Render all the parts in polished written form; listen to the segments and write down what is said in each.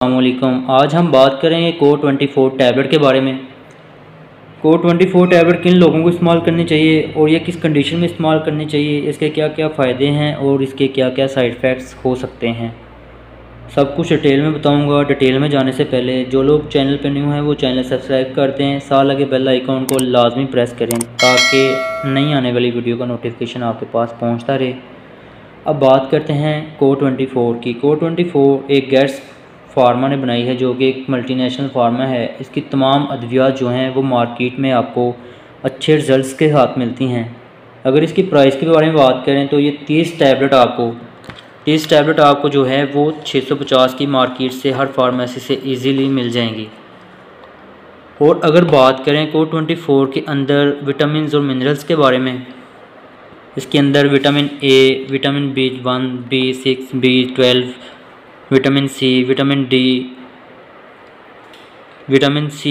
अस्सलामुअलैकुम। आज हम बात करेंगे CO-24 टैबलेट के बारे में। CO-24 टैबलेट किन लोगों को इस्तेमाल करनी चाहिए और ये किस कंडीशन में इस्तेमाल करनी चाहिए, इसके क्या क्या फ़ायदे हैं और इसके क्या क्या साइड इफ़ेक्ट्स हो सकते हैं, सब कुछ डिटेल में बताऊंगा। डिटेल में जाने से पहले जो लोग चैनल पर न्यू हैं वो चैनल सब्सक्राइब कर दें, साथ लगे बेल आइकॉन को लाजमी प्रेस करें ताकि नई आने वाली वीडियो का नोटिफिकेशन आपके पास पहुँचता रहे। अब बात करते हैं CO-24 की। CO-24 एक गैस फार्मा ने बनाई है जो कि एक मल्टीनेशनल फार्मा है। इसकी तमाम अद्वियात जो हैं वो मार्केट में आपको अच्छे रिज़ल्ट्स के साथ मिलती हैं। अगर इसकी प्राइस के बारे में बात करें तो ये 30 टैबलेट आपको जो है वो 650 की मार्केट से हर फार्मेसी से इजीली मिल जाएंगी। और अगर बात करें CO-24 के अंदर विटामिन और मिनरल्स के बारे में, इसके अंदर vitamin A, vitamin B1, B6, B12, vitamin C,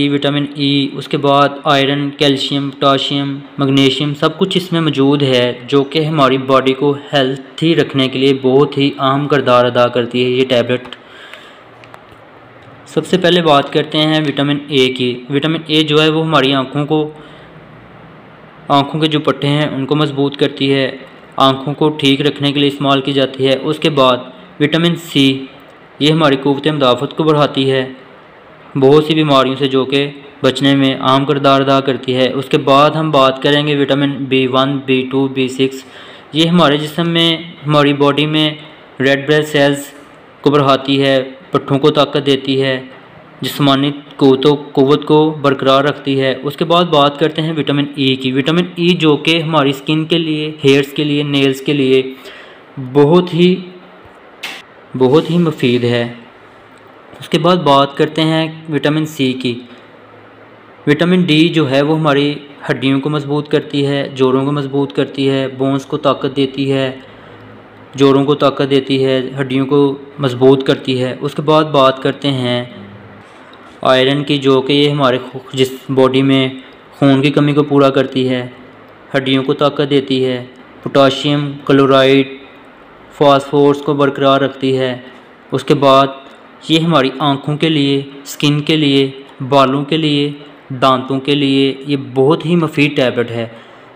vitamin E, उसके बाद आयरन, कैल्शियम, पोटाशियम, मैग्नीशियम सब कुछ इसमें मौजूद है जो कि हमारी बॉडी को हेल्थी रखने के लिए बहुत ही अहम किरदार अदा करती है ये टैबलेट। सबसे पहले बात करते हैं विटामिन ए की। विटामिन ए जो है वो हमारी आँखों के जो पट्टे हैं उनको मजबूत करती है, आँखों को ठीक रखने के लिए इस्तेमाल की जाती है। उसके बाद विटामिन सी, ये हमारी क़ुव्वत मुदाफ़त को बढ़ाती है, बहुत सी बीमारियों से जो कि बचने में अहम किरदार अदा करती है। उसके बाद हम बात करेंगे विटामिन B1, B2, B6, ये हमारे जिस्म में, हमारी बॉडी में रेड ब्लड सेल्स को बढ़ाती है, पट्ठों को ताकत देती है, जिस्मानी क़ुव्वत को बरकरार रखती है। उसके बाद बात करते हैं विटामिन ई की। विटामिन ई जो कि हमारी स्किन के लिए, हेयर्स के लिए, नेल्स के लिए बहुत ही मुफीद है। उसके बाद बात करते हैं विटामिन सी की। विटामिन डी जो है वो हमारी हड्डियों को मजबूत करती है, जोड़ों को मजबूत करती है, बोन्स को ताकत देती है, जोड़ों को ताकत देती है, हड्डियों को मजबूत करती है। उसके बाद बात करते हैं आयरन की, जो कि ये हमारे जिस बॉडी में खून की कमी को पूरा करती है, हड्डियों को ताकत देती है। पोटाशियम क्लोराइड, फास्फोरस को बरकरार रखती है। उसके बाद ये हमारी आँखों के लिए, स्किन के लिए, बालों के लिए, दांतों के लिए ये बहुत ही मुफीद टैबलेट है।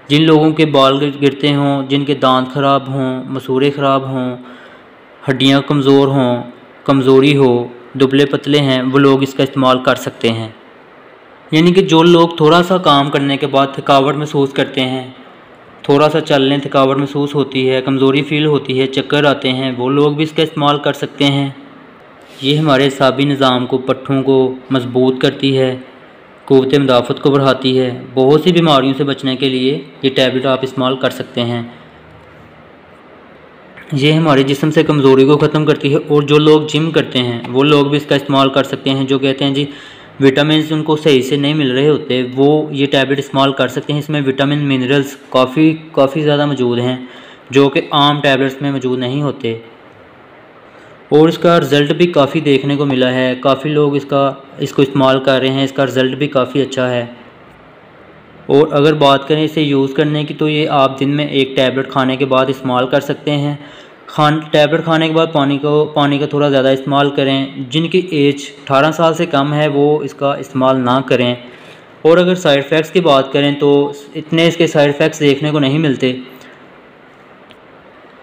जिन लोगों के बाल गिरते हों, जिनके दांत ख़राब हों, मसूड़े ख़राब हों, हड्डियाँ कमज़ोर हों, कमज़ोरी हो, दुबले पतले हैं, वो लोग इसका इस्तेमाल कर सकते हैं। यानी कि जो लोग थोड़ा सा काम करने के बाद थकावट महसूस करते हैं, थोड़ा सा चलने थकावट महसूस होती है, कमज़ोरी फील होती है, चक्कर आते हैं, वो लोग भी इसका इस्तेमाल कर सकते हैं। ये हमारे असाबी निज़ाम को, पट्ठों को मजबूत करती है, क़ुव्वत मुदाफ़त को बढ़ाती है। बहुत सी बीमारियों से बचने के लिए ये टैबलेट आप इस्तेमाल कर सकते हैं। ये हमारे जिस्म से कमज़ोरी को ख़त्म करती है। और जो लोग जिम करते हैं वो लोग भी इसका इस्तेमाल कर सकते हैं। जो कहते हैं जी विटामिन उनको सही से नहीं मिल रहे होते, वो ये टैबलेट इस्तेमाल कर सकते हैं। इसमें विटामिन मिनरल्स काफ़ी ज़्यादा मौजूद हैं जो कि आम टैबलेट्स में मौजूद नहीं होते। और इसका रिज़ल्ट भी काफ़ी देखने को मिला है, काफ़ी लोग इसको इस्तेमाल कर रहे हैं, इसका रिज़ल्ट भी काफ़ी अच्छा है। और अगर बात करें इसे यूज़ करने की तो ये आप दिन में एक टैबलेट खाने के बाद इस्तेमाल कर सकते हैं। टैबलेट खाने के बाद पानी का थोड़ा ज़्यादा इस्तेमाल करें। जिनकी एज 18 साल से कम है वो इसका इस्तेमाल ना करें। और अगर साइड इफ़ेक्ट्स की बात करें तो इतने इसके साइड इफ़ेक्ट्स देखने को नहीं मिलते।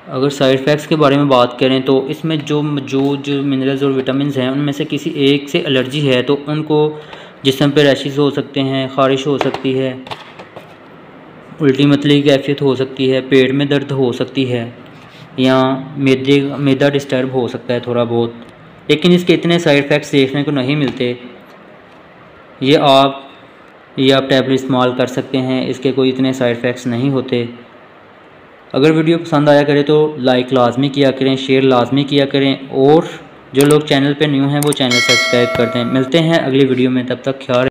अगर साइड इफ़ेक्ट्स के बारे में बात करें तो इसमें जो मिनरल्स और विटामिन हैं उनमें से किसी एक से एलर्जी है तो उनको जिस्म पे रैशेस हो सकते हैं, ख़ारिश हो सकती है, उल्टी मतली की कैफियत हो सकती है, पेट में दर्द हो सकती है, या मैदा डिस्टर्ब हो सकता है थोड़ा बहुत। लेकिन इसके इतने साइड इफ़ेक्ट्स देखने को नहीं मिलते। ये आप टैबलेट इस्तेमाल कर सकते हैं, इसके कोई इतने साइड इफ़ेक्ट्स नहीं होते। अगर वीडियो पसंद आया करे तो लाइक लाजमी किया करें, शेयर लाजमी किया करें, और जो लोग चैनल पे न्यू हैं वो चैनल सब्सक्राइब कर दें। मिलते हैं अगली वीडियो में, तब तक ख्याल